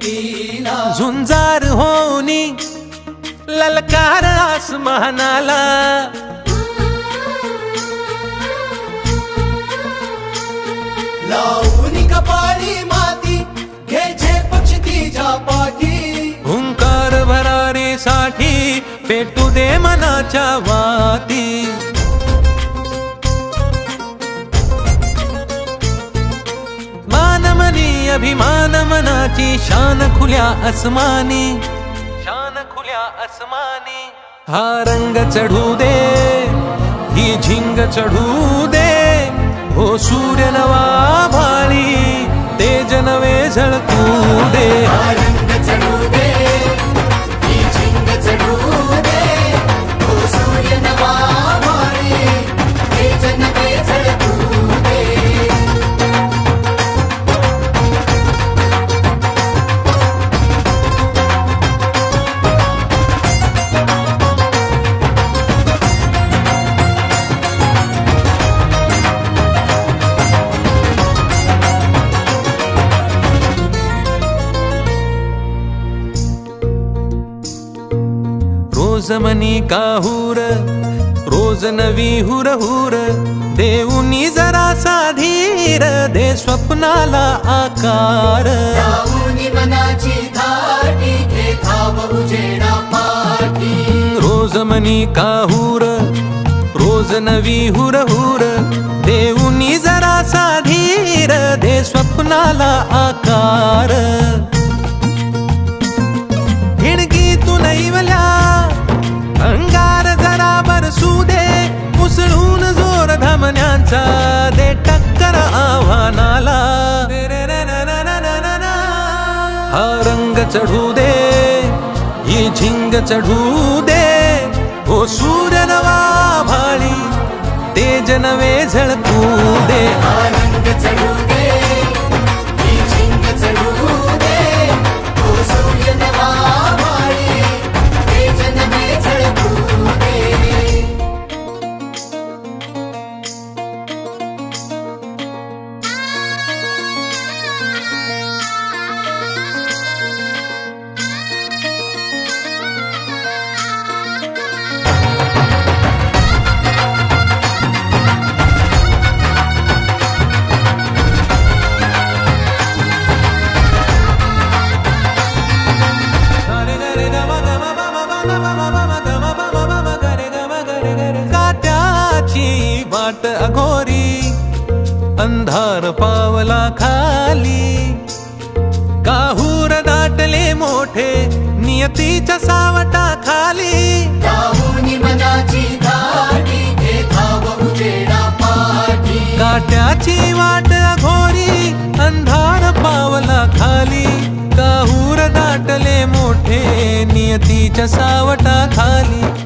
कीला झुंजार होनी ललकार आसमानाला लावून कपाळी माती घे झेप तिच्या पाठी हुंकार भरारीसाठी पेटू दे मनाच्या वाती मानमनी अभिमान मनाची शान खुल्या आसमानी शान खुल्या आसमानी हा रंग चढू दे ही झिंग चढू दे हो सूर्य नवा भाळी तेज नवे झळकू दे रंग चढू दे ही झिंग चढू दे हो सूर्य नवा भाळी तेज नवे झळकू दे रोज मनी काहूर रोज नवी हुर हुर देऊनी जरासा धीर दे स्वप्नाला आकार लावून मनाची धाटी घे धाव उजेडा पाठी रोज मनी काहूर रोज नवी हुर हुर देऊनी जरासा धीर दे स्वप्नाला आकार हिणगी तू नैवल्या अंगार जरा बरसू दे उसळून जोर धमन्यांचा दे टक्कर आव्हानाला हा रंग चढू दे ही झिंग चढू दे हो सूर्य नवा भाळी तेज नवे झळकू दे रंग चढू दे ही झिंग चढू दे हो सूर्य नवा भाळी तेज नवे झळकू दे काट्याची वाट अघोरी अंधार पावला खाली काहूर दाटले मोठे नियतीच्या सावटा खाली लावून मनाची धाटी घे धाव उजेडा पाठी काट्याची वाट अघोरी अंधार पावला खाली काहूर दाटले मोठे नियतीच्या सावटा खाली